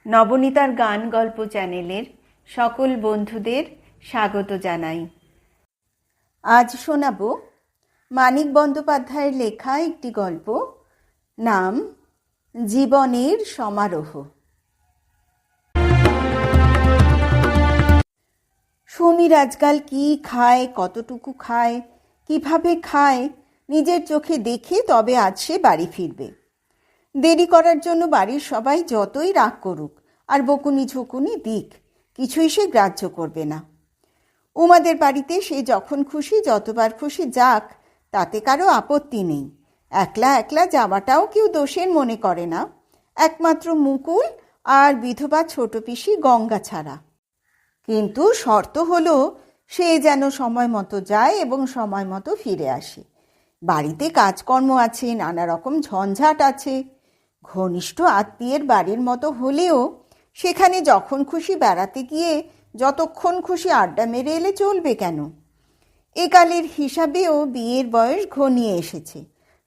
নবনীতার গান গল্প চ্যানেলের সকল বন্ধুদের স্বাগত জানাই। আজ শোনাব মানিক বন্দ্যোপাধ্যায়ের লেখা একটি গল্প, নাম জীবনের সমারোহ। সমীর আজকাল কি খায়, কতটুকু খায়, কিভাবে খায়, নিজের চোখে দেখে তবে আজ সে বাড়ি ফিরবে। দেরি করার জন্য বাড়ির সবাই যতই রাগ করুক আর বকুনি ঝুঁকুনি দিক, কিছুই সে গ্রাহ্য করবে না। উমাদের বাড়িতে সে যখন খুশি যতবার খুশি যাক, তাতে কারো আপত্তি নেই। একলা একলা যাওয়াটাও কেউ দোষের মনে করে না, একমাত্র মুকুল আর বিধবা ছোট পিসি গঙ্গা ছাড়া। কিন্তু শর্ত হলো সে যেন সময় মতো যায় এবং সময় মতো ফিরে আসে। বাড়িতে কাজকর্ম আছে, নানা রকম ঝঞ্ঝাট আছে। ঘনিষ্ঠ আত্মীয়ের বাড়ির মতো হলেও সেখানে যখন খুশি বেড়াতে গিয়ে যতক্ষণ খুশি আড্ডা মেরে এলে চলবে কেন? একালের হিসাবেও বিয়ের বয়স ঘনিয়ে এসেছে।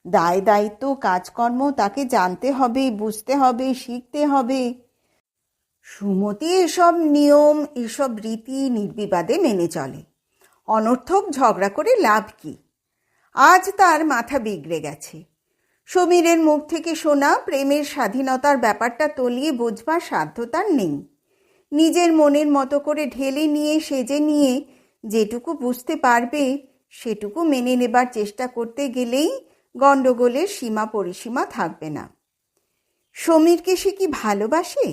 দায় দায়িত্ব, কাজকর্ম তাকে জানতে হবে, বুঝতে হবে, শিখতে হবে। সুমতি এসব নিয়ম, এসব রীতি নির্বিবাদে মেনে চলে। অনর্থক ঝগড়া করে লাভ কি? আজ তার মাথা বিগড়ে গেছে। সমীরের মুখ থেকে শোনা প্রেমের স্বাধীনতার ব্যাপারটা তলিয়ে বোঝবার সাধ্য তার নেই। নিজের মনের মতো করে ঢেলে নিয়ে সেজে নিয়ে যেটুকু বুঝতে পারবে সেটুকু মেনে নেবার চেষ্টা করতে গেলেই গণ্ডগোলের সীমা পরিসীমা থাকবে না। সমীরকে সে কি ভালোবাসে?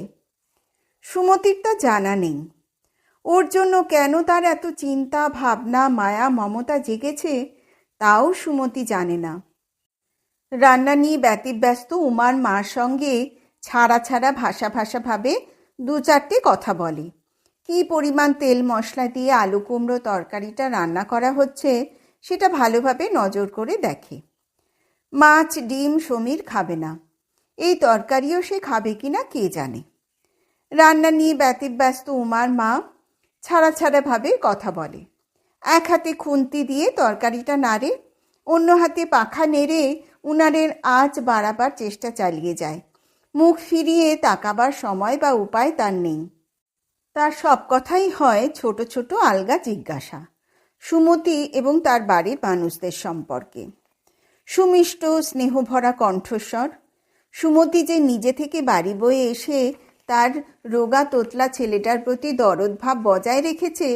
সুমতির তা জানা নেই। ওর জন্য কেন তার এত চিন্তা, ভাবনা, মায়া, মমতা জেগেছে তাও সুমতি জানে না। রান্না নিয়ে ব্যতিব্যস্ত উমার মার সঙ্গে ছাড়া ছাড়া ভাষাভাবে দু চারটে কথা বলে। কি পরিমাণ তেল মশলা দিয়ে আলু কুমড়ো তরকারিটা রান্না করা হচ্ছে সেটা ভালোভাবে নজর করে দেখে। মাছ ডিম সমীর খাবে না, এই তরকারিও সে খাবে কিনা কে জানে। রান্না নিয়ে ব্যতিব্যস্ত উমার মা ছাড়া ছাড়াভাবে কথা বলে। এক হাতে খুন্তি দিয়ে তরকারিটা নাড়ে, অন্য হাতে পাখা নেড়ে উনারের আঁচ বাড়াবার চেষ্টা চালিয়ে যায়। মুখ ফিরিয়ে তাকাবার সময় বা উপায় তার নেই। তার সব কথাই হয় ছোট ছোট আলগা জিজ্ঞাসা সুমতি এবং তার বাড়ির মানুষদের সম্পর্কে। সুমিষ্ট স্নেহভরা কণ্ঠস্বর। সুমতি যে নিজে থেকে বাড়ি বয়ে এসে তার রোগা তোতলা ছেলেটার প্রতি দরদ ভাব বজায় রেখেছে,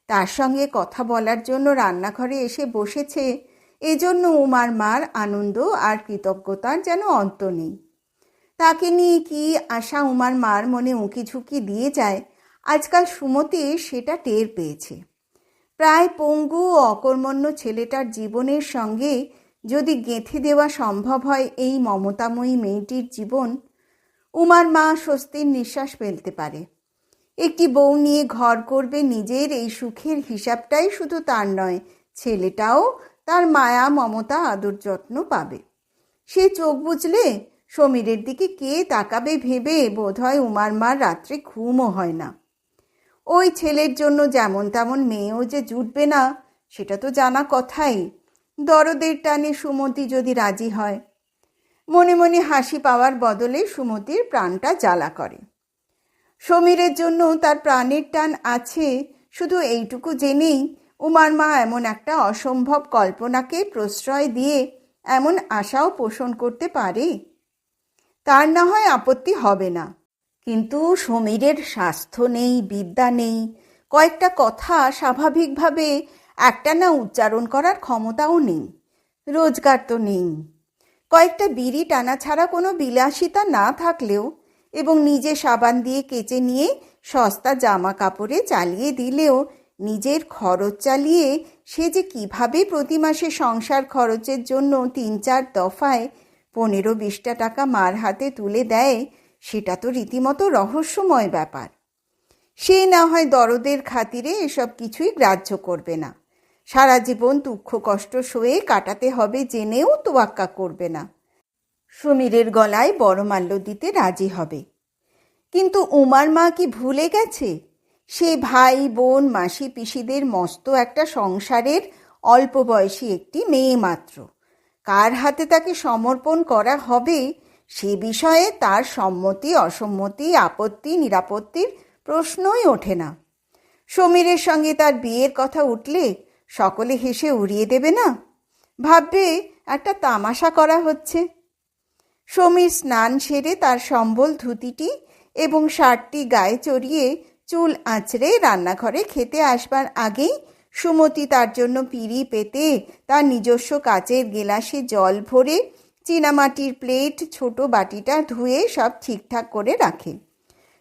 তার সঙ্গে কথা বলার জন্য রান্নাঘরে এসে বসেছে, এজন্য উমার মার আনন্দ আর কৃতজ্ঞতার যেন অন্ত নেই। তাকে নিয়ে কি আশা উমার মার মনে উঁকি ঝুঁকি দিয়ে যায়, আজকাল সুমতি সেটা টের পেয়েছে। প্রায় পঙ্গু ও অকর্মণ্য ছেলেটার জীবনের সঙ্গে যদি গেঁথে দেওয়া সম্ভব হয় এই মমতাময়ী মেয়েটির জীবন, উমার মা স্বস্তির নিঃশ্বাস ফেলতে পারে। একটি বউ নিয়ে ঘর করবে, নিজের এই সুখের হিসাবটাই শুধু তার নয়, ছেলেটাও তার মায়া মমতা আদর যত্ন পাবে। সে চোখ বুঝলে সমীরের দিকে কে তাকাবে ভেবে বোধহয় উমার মার রাত্রে ঘুমও হয় না। ওই ছেলের জন্য যেমন তেমন মেয়েও যে জুটবে না সেটা তো জানা কথাই। দরদের টানে সুমতি যদি রাজি হয়। মনে মনে হাসি পাওয়ার বদলে সুমতির প্রাণটা জ্বালা করে। সমীরের জন্য তার প্রাণের টান আছে শুধু এইটুকু জেনেই উমার মা এমন একটা অসম্ভব কল্পনাকে প্রশ্রয় দিয়ে এমন আশাও পোষণ করতে পারে। তার না হয় আপত্তি হবে না, কিন্তু সমীরের স্বাস্থ্য নেই, বিদ্যা নেই, কয়েকটা কথা স্বাভাবিকভাবে একটানা উচ্চারণ করার ক্ষমতাও নেই, রোজগার তো নেই। কয়েকটা বিড়ি টানা ছাড়া কোনো বিলাসিতা না থাকলেও এবং নিজে সাবান দিয়ে কেচে নিয়ে সস্তা জামা কাপড়ে চালিয়ে দিলেও নিজের খরচ চালিয়ে সে যে কিভাবে প্রতি মাসে সংসার খরচের জন্য ৩-৪ দফায় ১৫-২০টা টাকা মার হাতে তুলে দেয়, সেটা তো রীতিমতো রহস্যময় ব্যাপার। সে না হয় দরদের খাতিরে এসব কিছুই গ্রাহ্য করবে না, সারা জীবন দুঃখ কষ্ট সয়ে কাটাতে হবে জেনেও তোয়াক্কা করবে না, সমীরের গলায় বড়মাল্য দিতে রাজি হবে। কিন্তু উমার মা কি ভুলে গেছে সে ভাই বোন মাসি পিসিদের মস্ত একটা সংসারের অল্প বয়সী একটি মেয়ে মাত্র? কার হাতে তাকে সমর্পণ করা হবে সে বিষয়ে তার সম্মতি অসম্মতি আপত্তি নিরাপত্তির প্রশ্নই ওঠে না। সমীরের সঙ্গে তার বিয়ের কথা উঠলে সকলে হেসে উড়িয়ে দেবে না? ভাববে একটা তামাশা করা হচ্ছে। সমীর স্নান সেরে তার সম্বল ধুতিটি এবং শার্টটি গায়ে চড়িয়ে চুল আঁচড়ে রান্নাঘরে খেতে আসবার আগেই সুমতি তার জন্য পিঁড়ি পেতে তার নিজস্ব কাচের গেলাসে জল ভরে চীনামাটির প্লেট ছোট বাটিটা ধুয়ে সব ঠিকঠাক করে রাখে।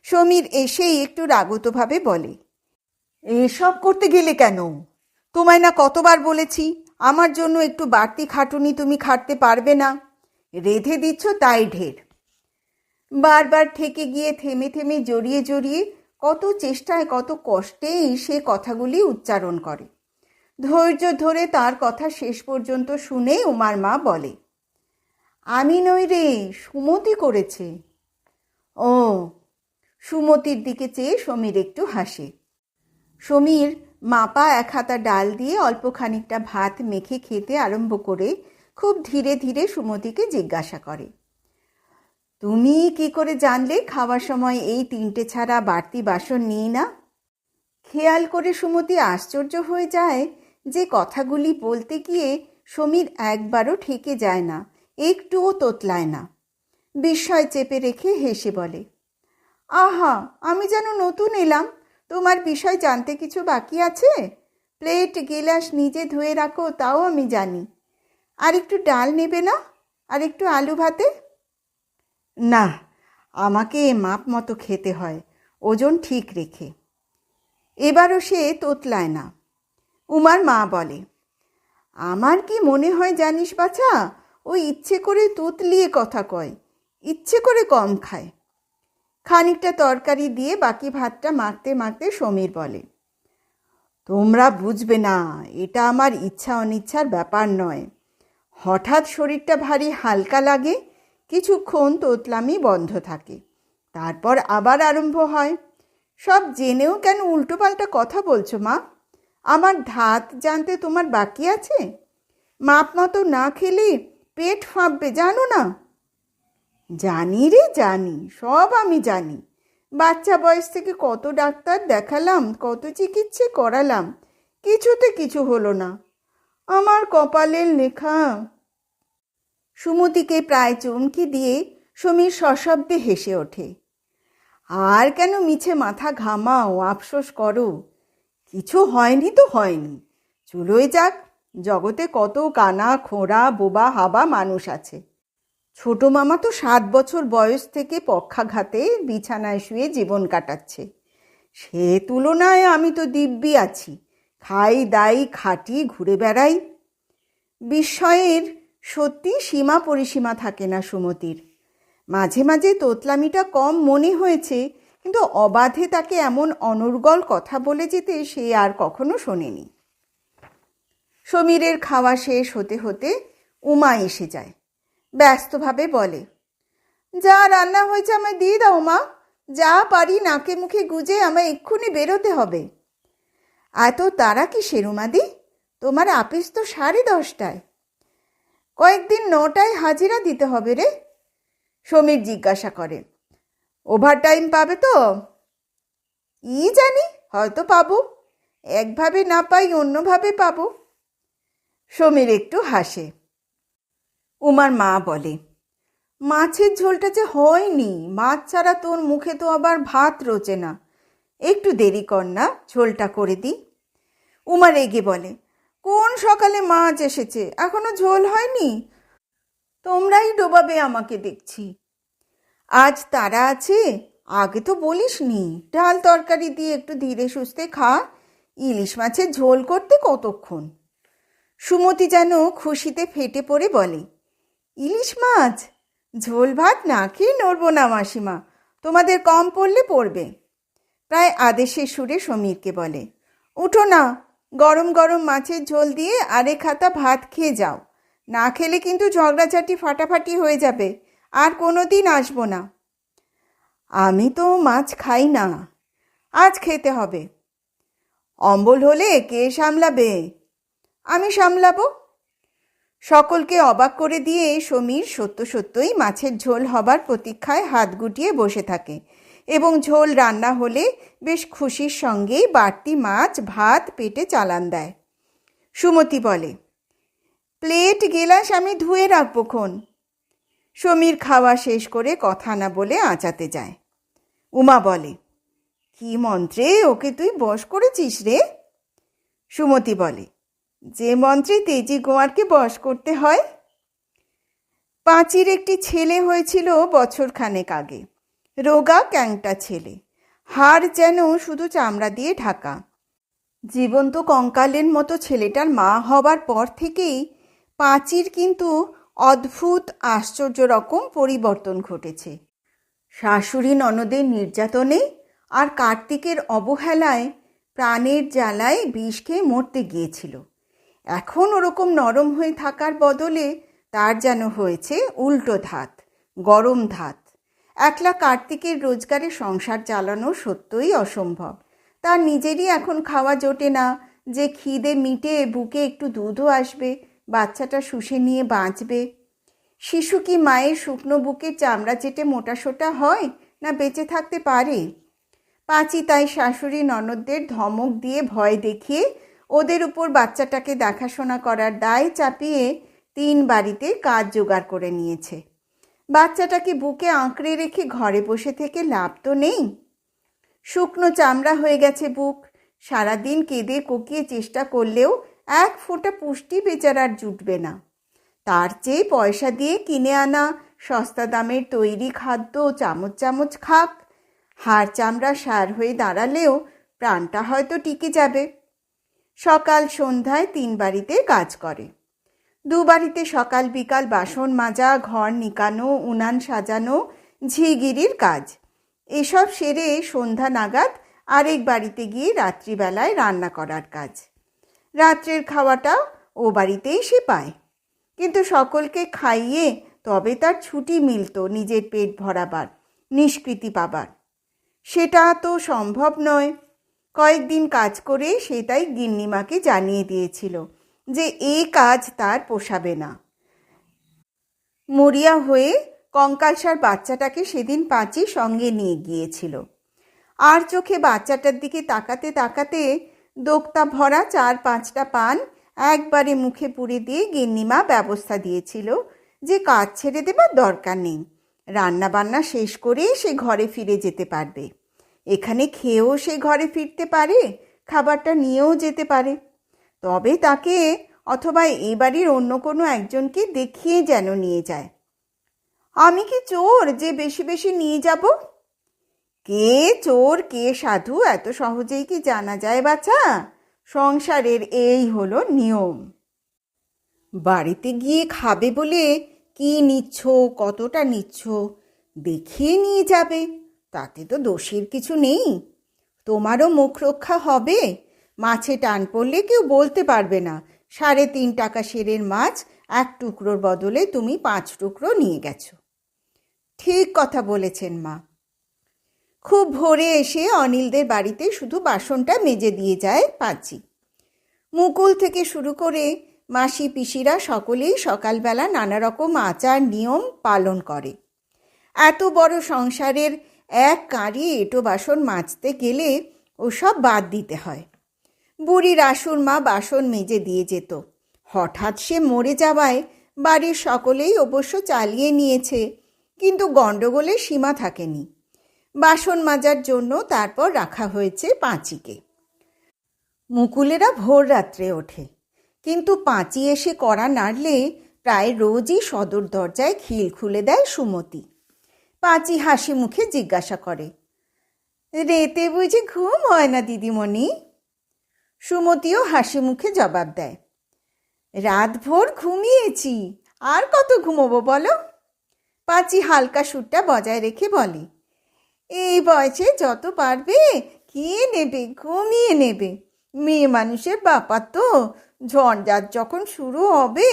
সমীর এসেই একটু রাগতভাবে বলে, এসব করতে গেলে কেন? তোমায় না কতবার বলেছি আমার জন্য একটু বাড়তি খাটুনি তুমি খাটতে পারবে না। রেঁধে দিচ্ছ তাই ঢের। বারবার ঠেকে গিয়ে থেমে থেমে জড়িয়ে জড়িয়ে কত চেষ্টায় কত কষ্টেই সে কথাগুলি উচ্চারণ করে। ধৈর্য ধরে তার কথা শেষ পর্যন্ত শুনে উমার মা বলে, আমি নই রে, সুমতি করেছে। ও। সুমতির দিকে চেয়ে সমীর একটু হাসে। সমীর মাপা এক হাতা ডাল দিয়ে অল্প খানিকটা ভাত মেখে খেতে আরম্ভ করে খুব ধীরে ধীরে সুমতিকে জিজ্ঞাসা করে, তুমি কি করে জানলে খাওয়ার সময় এই 3টে ছাড়া বাড়তি বাসন নিই না? খেয়াল করে সুমতি আশ্চর্য হয়ে যায় যে কথাগুলি বলতে গিয়ে সমীর একবারও ঠেকে যায় না, একটুও তোতলায় না। বিস্ময় চেপে রেখে হেসে বলে, আহা, আমি যেন নতুন এলাম। তোমার বিষয় জানতে কিছু বাকি আছে? প্লেট গেলাস নিজে ধুয়ে রাখো তাও আমি জানি। আর একটু ডাল নেবে না? আর একটু আলু ভাতে? না, আমাকে মাপ মতো খেতে হয়, ওজন ঠিক রেখে। এবারও সে তোতলায় না। উমার মা বলে, আমার কি মনে হয় জানিস বাছা, ও ইচ্ছে করে তুতলিয়ে কথা কয়, ইচ্ছে করে কম খায়। খানিকটা তরকারি দিয়ে বাকি ভাতটা মাখতে মাখতে সমীর বলে, তোমরা বুঝবে না, এটা আমার ইচ্ছা অনিচ্ছার ব্যাপার নয়। হঠাৎ শরীরটা ভারী হালকা লাগে, কিছুক্ষণ তোতলামি বন্ধ থাকে, তারপর আবার আরম্ভ হয়। সব জেনেও কেন উল্টোপাল্টা কথা বলছো মা? আমার ধাত জানতে তোমার বাকি আছে? মাপ মতো না খেলে পেট ফাঁপবে, জানো না? জানি রে, জানি, সব আমি জানি। বাচ্চা বয়স থেকে কত ডাক্তার দেখালাম, কত চিকিৎসা করালাম, কিছুতে কিছু হলো না। আমার কপালের লেখা। সুমতিকে প্রায় চমকি দিয়ে সমীর সশব্দে হেসে ওঠে। আর কেন মিছে মাথা ঘামাও, আফসোস করো? কিছু হয়নি তো হয়নি, চুলোয় যাক। জগতে কত কানা খোঁড়া বোবা হাবা মানুষ আছে। ছোট মামা তো 7 বছর বয়স থেকে পক্ষাঘাতে বিছানায় শুয়ে জীবন কাটাচ্ছে। সে তুলনায় আমি তো দিব্যি আছি, খাই দাই খাটি ঘুরে বেড়াই। বিস্ময়ের সত্যি সীমা পরিসীমা থাকে না সুমতির। মাঝে মাঝে তোতলামিটা কম মনে হয়েছে, কিন্তু অবাধে তাকে এমন অনর্গল কথা বলে যেতে সে আর কখনো শোনেনি। সমীরের খাওয়া শেষ হতে হতে উমা এসে যায়। ব্যস্তভাবে বলে, যা রান্না হয়েছে আমায় দিয়ে দাও মা, যা পারি নাকে মুখে গুজে আমায় এক্ষুনি বেরোতে হবে। এত তারা কি সেরুমাদি? তোমার আপিস তো 10:30টায়। কয়েকদিন 9টায় হাজিরা দিতে হবে রে। সমীর জিজ্ঞাসা করে, ওভারটাইম পাবে তো? ই জানি, হয়তো পাবো, একভাবে না পাই অন্যভাবে পাবো। সমীর একটু হাসে। উমার মা বলে, মাছের ঝোলটা যে হয়নি, মাছ ছাড়া তোর মুখে তো আবার ভাত রোচে না, একটু দেরি কর না, ঝোলটা করে দিই। উমা রেগে বলে, কোন সকালে মাছ এসেছে, এখনো ঝোল হয়নি? তোমরাই ডোবাবে আমাকে দেখছি। আজ তারা আছে, আগে তো বলিসনি। ডাল তরকারি দিয়ে একটু ধীরে সুস্থে খা, ইলিশ মাছের ঝোল করতে কতক্ষণ। সুমতি যেন খুশিতে ফেটে পড়ে বলে, ইলিশ মাছ? ঝোল ভাত না খেয়ে নড়ব না মাসিমা, তোমাদের কম পড়লে পড়বে। প্রায় আদেশের সুরে সমীরকে বলে, উঠো না, গরম গরম মাছের ঝোল দিয়ে আরেক হাতা ভাত খেয়ে যাও, না খেলে কিন্তু ঝগড়াঝাটি ফাটাফাটি হয়ে যাবে, আর কোনো দিন আসবো না। আমি তো মাছ খাই না, আজ খেতে হবে। অম্বল হলে কে সামলাবে? আমি সামলাবো। সকলকে অবাক করে দিয়ে সমীর সত্য সত্যই মাছের ঝোল হবার প্রতীক্ষায় হাত গুটিয়ে বসে থাকে এবং ঝোল রান্না হলে বেশ খুশির সঙ্গেই বাড়তি মাছ ভাত পেটে চালান দেয়। সুমতি বলে, প্লেট গেলাস আমি ধুয়ে রাখবো খন। সমীর খাওয়া শেষ করে কথা না বলে আঁচাতে যায়। উমা বলে, কি মন্ত্রে ওকে তুই বশ করেছিস রে? সুমতি বলে, যে মন্ত্রে তেজি গোয়ারকে বশ করতে হয়। পাঁচির একটি ছেলে হয়েছিল বছরখানেক আগে, রোগা ক্যাংটা ছেলে, হাড় যেন শুধু চামড়া দিয়ে ঢাকা। জীবন্ত কঙ্কালের মতো ছেলেটার মা হবার পর থেকেই পাঁচির কিন্তু অদ্ভুত আশ্চর্য রকম পরিবর্তন ঘটেছে। শাশুড়ি ননদের নির্যাতনে আর কার্তিকের অবহেলায় প্রাণের জ্বালায় বিষ খেয়ে মরতে গিয়েছিল। এখন ওরকম নরম হয়ে থাকার বদলে তার যেন হয়েছে উল্টো ধাত, গরম ধাত। একলা কার্তিকের রোজগারে সংসার চালানো সত্যই অসম্ভব। তার নিজেরই এখন খাওয়া জোটে না যে খিদে মিটে বুকে একটু দুধও আসবে, বাচ্চাটা শুষে নিয়ে বাঁচবে। শিশু কি মায়ের শুকনো বুকের চামড়া চেটে মোটাসোটা হয়, না বেঁচে থাকতে পারে? পাঁচি তাই শাশুড়ি ননদদের ধমক দিয়ে ভয় দেখিয়ে ওদের উপর বাচ্চাটাকে দেখাশোনা করার দায় চাপিয়ে 3 বাড়িতে কাজ জোগাড় করে নিয়েছে। বাচ্চাটাকে বুকে আঁকড়ে রেখে ঘরে বসে থেকে লাভ তো নেই। শুকনো চামড়া হয়ে গেছে বুক, সারাদিন কেঁদে কোকিয়ে চেষ্টা করলেও 1 ফোঁটা পুষ্টি বেচারার জুটবে না। তার চেয়ে পয়সা দিয়ে কিনে আনা সস্তা দামের তৈরি খাদ্য চামচ চামচ খাক, হাড় চামড়া সার হয়ে দাঁড়ালেও প্রাণটা হয়তো টিকে যাবে। সকাল সন্ধ্যায় 3 বাড়িতে কাজ করে। 2 বাড়িতে সকাল বিকাল বাসন মাজা, ঘর নিকানো, উনান সাজানো, ঝিগিরির কাজ। এসব সেরে সন্ধ্যা নাগাদ আরেক বাড়িতে গিয়ে রাত্রিবেলায় রান্না করার কাজ। রাত্রের খাওয়াটা ও বাড়িতেই সে পায়, কিন্তু সকলকে খাইয়ে তবে তার ছুটি মিলত নিজের পেট ভরাবার, নিষ্কৃতি পাবার। সেটা তো সম্ভব নয়। কয়েকদিন কাজ করে সেটাই গিন্নিমাকে জানিয়ে দিয়েছিল যে এই কাজ তার পোষাবে না। মরিয়া হয়ে কঙ্কালসার বাচ্চাটাকে সেদিন পাঁচি সঙ্গে নিয়ে গিয়েছিল। আর চোখে বাচ্চাটার দিকে তাকাতে তাকাতে দোক্তা ভরা 4-5টা পান একবারে মুখে পুরে দিয়ে গিন্নিমা ব্যবস্থা দিয়েছিল যে কাজ ছেড়ে দেবার দরকার নেই, রান্না বান্না শেষ করে সে ঘরে ফিরে যেতে পারবে। এখানে খেয়েও সে ঘরে ফিরতে পারে, খাবারটা নিয়েও যেতে পারে। তবে তাকে অথবা এ বাড়ির অন্য কোনো একজনকে দেখিয়ে যেন নিয়ে যায়। আমি কি চোর যে বেশি বেশি নিয়ে যাব? কে চোর কে সাধু এত সহজেই কি জানা যায় বাছা? সংসারের এই হলো নিয়ম। বাড়িতে গিয়ে খাবে বলে কি নিচ্ছ, কতটা নিচ্ছ দেখিয়ে নিয়ে যাবে, তাতে তো দোষের কিছু নেই। তোমারও মুখ রক্ষা হবে। মাছে টান পড়লে কেউ বলতে পারবে না 3.5 টাকা সেরের মাছ 1 টুকরোর বদলে তুমি 5 টুকরো নিয়ে গেছো। ঠিক কথা বলেছেন মা। খুব ভোরে এসে অনিলদের বাড়িতে শুধু বাসনটা মেজে দিয়ে যায় পাঁচি। মুকুল থেকে শুরু করে মাসি পিসিরা সকলেই সকালবেলা নানা রকম আচার নিয়ম পালন করে। এত বড় সংসারের এক কাঁড়ি এঁটো বাসন মাজতে গেলে ওসব বাদ দিতে হয়। বুড়ি রাসুর মা বাসন মেজে দিয়ে যেত। হঠাৎ সে মরে যাওয়ায় বাড়ির সকলেই অবশ্য চালিয়ে নিয়েছে, কিন্তু গণ্ডগোলের সীমা থাকেনি। বাসন মাজার জন্য তারপর রাখা হয়েছে পাঁচিকে। মুকুলেরা ভোর রাত্রে ওঠে, কিন্তু পাঁচি এসে কড়া নাড়লে প্রায় রোজই সদর দরজায় খিল খুলে দেয় সুমতি। পাঁচি হাসি মুখে জিজ্ঞাসা করে, রেতে বুঝি ঘুম হয় না দিদিমণি? সুমতিও হাসি মুখে জবাব দেয়, রাত ভোর ঘুমিয়েছি, আর কত ঘুমোবো বলো? পাঁচি হালকা সুরটা বজায় রেখে বলে, এই বয়সে যত পারবে খেয়ে নেবে, ঘুমিয়ে নেবে। মেয়ে মানুষের ব্যাপার তো, ঝঞ্ঝাট যখন শুরু হবে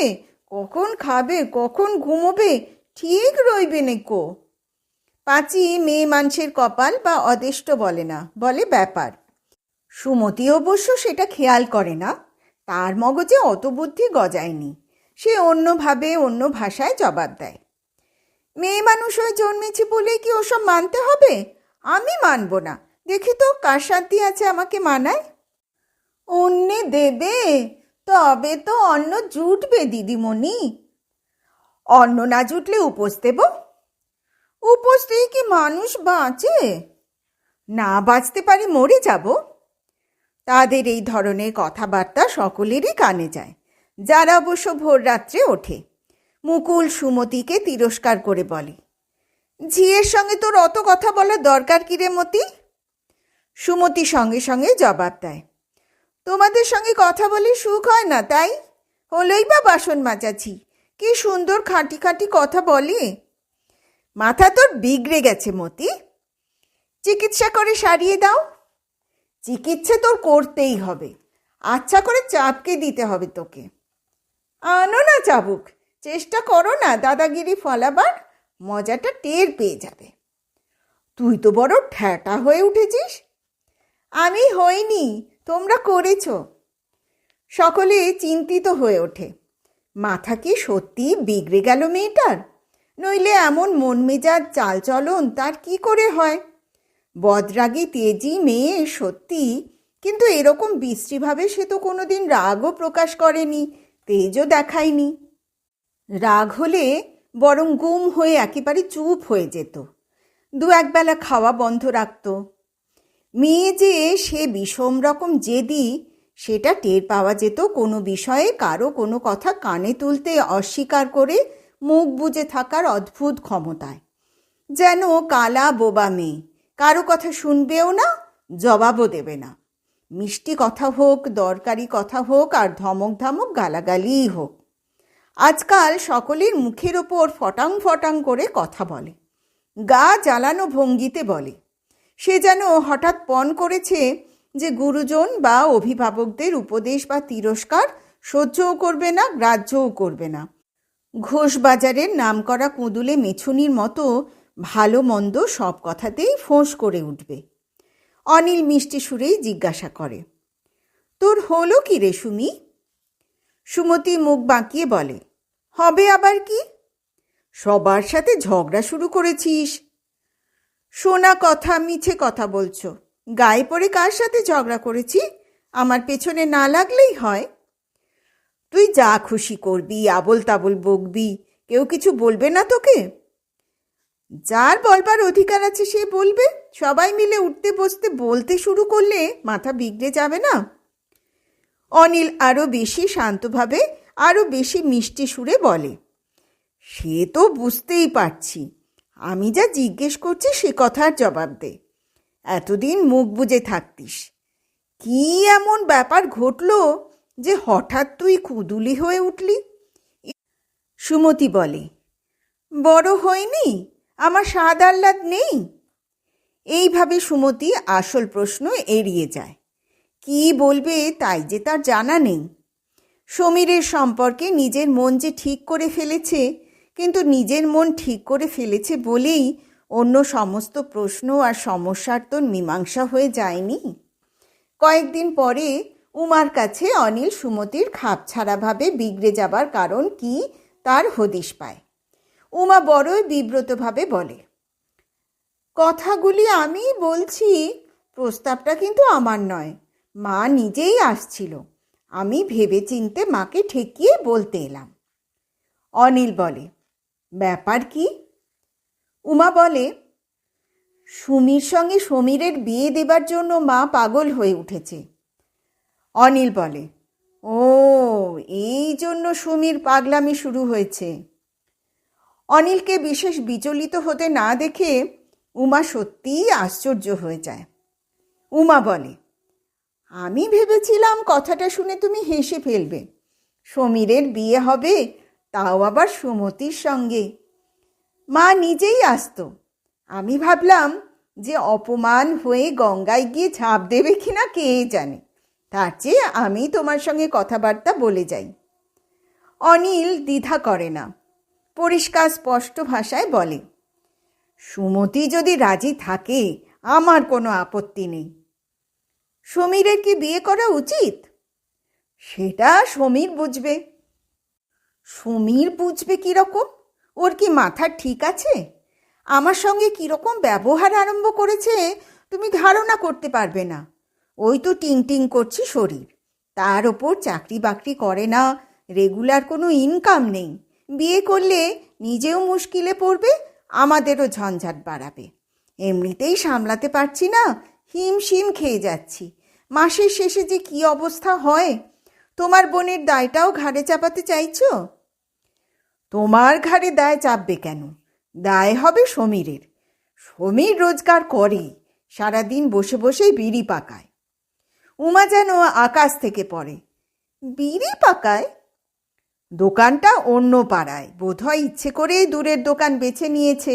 কখন খাবে কখন ঘুমোবে ঠিক রইবে নেকো। পাঁচি মেয়ে মানুষের কপাল বা অদেষ্ট বলে না, বলে ব্যাপার। সুমতি অবশ্য সেটা খেয়াল করে না, তার মগজে অত বুদ্ধি গজায়নি। সে অন্যভাবে অন্য ভাষায় জবাব দেয়। মেয়ে মানুষ হয়ে জন্মেছি বলে কি ওসব মানতে হবে? আমি মানব না। দেখি তো কার সাধ্যি আছে আমাকে মানায়। অন্যে দেবে, তবে তো অন্ন জুটবে দিদিমণি। অন্ন না জুটলে উপোস দেব? উপোস দিয়ে কি মানুষ বাঁচে? না বাঁচতে পারি মরে যাব। তাদের এই ধরনের কথাবার্তা সকলেরই কানে যায়, যারা অবশ্য ভোর রাত্রে ওঠে। মুকুল সুমতিকে তিরস্কার করে বলে, ঝিয়ের সঙ্গে তোর অত কথা বলার দরকার কি রে মতি? সুমতি সঙ্গে সঙ্গে জবাব দেয়, তোমাদের সঙ্গে কথা বলে সুখ হয় না তাই? হলোই বা বাসন মাজাছি, কি সুন্দর খাঁটি খাঁটি কথা বলে। মাথা তোর বিগড়ে গেছে মতি, চিকিৎসা করে সারিয়ে দাও। চিকিৎসা তোর করতেই হবে, আচ্ছা করে চাপকে দিতে হবে তোকে। আনো না চাবুক, চেষ্টা করো না দাদাগিরি ফলাবার, মজাটা টের পেয়ে যাবে। তুই তো বড় ঠ্যাটা হয়ে উঠেছিস। আমি হইনি, তোমরা করেছ। সকলে চিন্তিত হয়ে ওঠে, মাথা কি সত্যি বিগড়ে গেল মেয়েটার? নইলে এমন মন মেজাজ চালচলন তার কি করে হয়? বদরাগী তেজি মেয়ে সত্যি, কিন্তু এরকম বিশ্রীভাবে সে তো কোনোদিন রাগও প্রকাশ করেনি, তেজও দেখায়নি। রাগ হলে বরং গুম হয়ে একেবারে চুপ হয়ে যেত, দু একবেলা খাওয়া বন্ধ রাখত। মেয়ে যে সে বিষম রকম জেদি, সেটা টের পাওয়া যেত কোনো বিষয়ে কারো কোনো কথা কানে তুলতে অস্বীকার করে মুখ বুজে থাকার অদ্ভুত ক্ষমতায়। যেন কালা বোবা মেয়ে, কারো কথা শুনবেও না, জবাবও দেবে না। মিষ্টি কথা হোক, দরকারি কথা হোক, আর ধমক ধমক গালাগালিই হোক। আজকাল সকলের মুখের ওপর ফটাং ফটাং করে কথা বলে, গা জ্বালানো ভঙ্গিতে বলে। সে যেন হঠাৎ পণ করেছে যে গুরুজন বা অভিভাবকদের উপদেশ বা তিরস্কার সহ্যও করবে না, গ্রাহ্যও করবে না। ঘোষবাজারের নামকরা কুঁদুলে মেছুনির মতো ভালো মন্দ সব কথাতেই ফোঁস করে উঠবে। অনিল মিষ্টি সুরেই জিজ্ঞাসা করে, তোর হলো কি রে সুমি? সুমতি মুখ বাঁকিয়ে বলে, হবে আবার কি? সবার সাথে ঝগড়া শুরু করেছিস। শোনা কথা, মিছে কথা বলছো। গায়ে পড়ে কার সাথে ঝগড়া করেছি? আমার পেছনে না লাগলেই হয়। তুই যা খুশি করবি, আবল তাবল বকবি, কেউ কিছু বলবে না তোকে? যার বলবার অধিকার আছে সে বলবে। সবাই মিলে উঠতে বসতে বলতে শুরু করলে মাথা বিগড়ে যাবে না? অনিল আরও বেশি শান্তভাবে, আরও বেশি মিষ্টি সুরে বলে, সে তো বুঝতেই পারছি, আমি যা জিজ্ঞেস করছি সে কথার জবাব দে। এতদিন মুখ বুজে থাকতিস, কি এমন ব্যাপার ঘটল যে হঠাৎ তুই কুদুলি হয়ে উঠলি? সুমতি বলে, বড় হয়নি, আমার স্বাদ আহ্লাদ নেই? এইভাবে সুমতি আসল প্রশ্ন এড়িয়ে যায়। কি বলবে তাই যে তার জানা নেই। সমীরের সম্পর্কে নিজের মন যে ঠিক করে ফেলেছে, কিন্তু নিজের মন ঠিক করে ফেলেছে বলেই অন্য সমস্ত প্রশ্ন আর সমস্যার তো মীমাংসা হয়ে যায়নি। কয়েকদিন পরে উমার কাছে অনিল সুমতির খাপছাড়াভাবে বিগড়ে যাবার কারণ কি তার হদিশ পায়। উমা বড়ই বিব্রতভাবে বলে, কথাগুলি আমি বলছি, প্রস্তাবটা কিন্তু আমার নয়, মা নিজেই আসছিল, আমি ভেবে চিনতে মাকে ঠেকিয়ে বলতে এলাম। অনিল বলে, ব্যাপার কি? উমা বলে, সুমির সঙ্গে সমীরের বিয়ে দেবার জন্য মা পাগল হয়ে উঠেছে। অনিল বলে, ও, এই জন্য সুমির পাগলামি শুরু হয়েছে। অনিলকে বিশেষ বিচলিত হতে না দেখে উমা সত্যিই আশ্চর্য হয়ে যায়। উমা বলে, আমি ভেবেছিলাম কথাটা শুনে তুমি হেসে ফেলবে। সমীরের বিয়ে হবে, তাও আবার সুমতির সঙ্গে। মা নিজেই আসতো। আমি ভাবলাম যে অপমান হয়ে গঙ্গায় গিয়ে ঝাঁপ দেবে কিনা কে জানে, তার চেয়ে আমি তোমার সঙ্গে কথাবার্তা বলে যাই। অনিল দ্বিধা করে না, পরিষ্কার স্পষ্ট ভাষায় বলে, সুমতি যদি রাজি থাকে আমার কোনো আপত্তি নেই। সমীরের কি বিয়ে করা উচিত? সেটা সমীর বুঝবে। সমীর বুঝবে কীরকম? ওর কি মাথা ঠিক আছে? আমার সঙ্গে কীরকম ব্যবহার আরম্ভ করেছে তুমি ধারণা করতে পারবে না। ওই তো টিং টিং করছে শরীর, তার ওপর চাকরি বাকরি করে না, রেগুলার কোনো ইনকাম নেই। বিয়ে করলে নিজেও মুশকিলে পড়বে, আমাদেরও ঝঞ্ঝাট বাড়াবে। এমনিতেই সামলাতে পারছি না, হিমশিম খেয়ে যাচ্ছি। মাসের শেষে যে কি অবস্থা হয়! তোমার বোনের দায়টাও ঘাড়ে চাপাতে চাইছো? তোমার ঘাড়ে দায় চাপবে কেন? দায় হবে সমীরের। সমীর রোজগার করে, সারাদিন বসে বসেই বিড়ি পাকায়। উমা যেন আকাশ থেকে পড়ে। বিড়ি পাকায়? দোকানটা অন্য পাড়ায়, বোধহয় ইচ্ছে করেই দূরের দোকান বেছে নিয়েছে।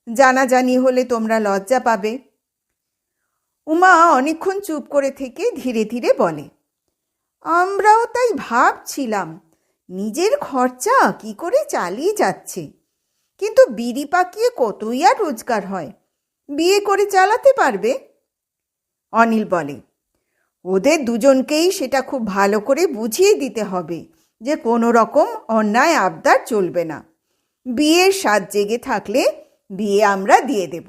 জানাজানি হলে তোমরা লজ্জা পাবে। উমা অনেকক্ষণ চুপ করে থেকে ধীরে ধীরে বলে, আমরাও তাই ভাবছিলাম, নিজের খরচা কি করে চালিয়ে যাচ্ছে। কিন্তু বিড়ি পাকিয়ে কতই আর রোজগার হয়? বিয়ে করে চালাতে পারবে? অনিল বলে, ওদের দুজনকেই সেটা খুব ভালো করে বুঝিয়ে দিতে হবে যে কোনো রকম অন্যায় আবদার চলবে না। বিয়ের স্বাদ জেগে থাকলে বিয়ে আমরা দিয়ে দেব,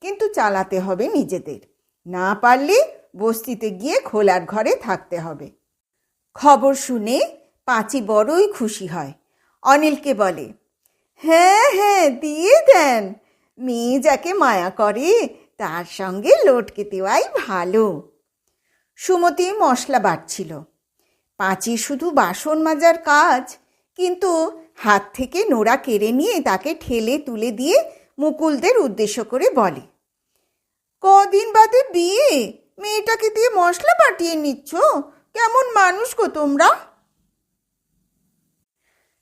কিন্তু চালাতে হবে নিজেদের। না পারলে বস্তিতে গিয়ে খোলার ঘরে থাকতে হবে। খবর শুনে পাঁচি বড়ই খুশি হয়। অনিলকে বলে, হ্যাঁ হ্যাঁ, দিয়ে দেন। মেয়ে যাকে মায়া করে তার সঙ্গে লটকে দেওয়াই ভালো। সুমতি মশলা বাটছিল। পাঁচি শুধু বাসন মাজার কাজ, কিন্তু হাত থেকে নোড়া কেড়ে নিয়ে তাকে ঠেলে তুলে দিয়ে মুকুলদের উদ্দেশ্য করে বলে, কদিন বাদে বিয়ে, মেয়েটাকে দিয়ে মশলা পাঠিয়ে নিচ্ছ? কেমন মানুষ গো তোমরা!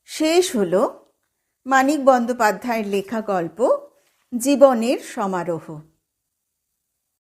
শেষ হলো মানিক বন্দ্যোপাধ্যায়ের লেখা গল্প জীবনের সমারোহ।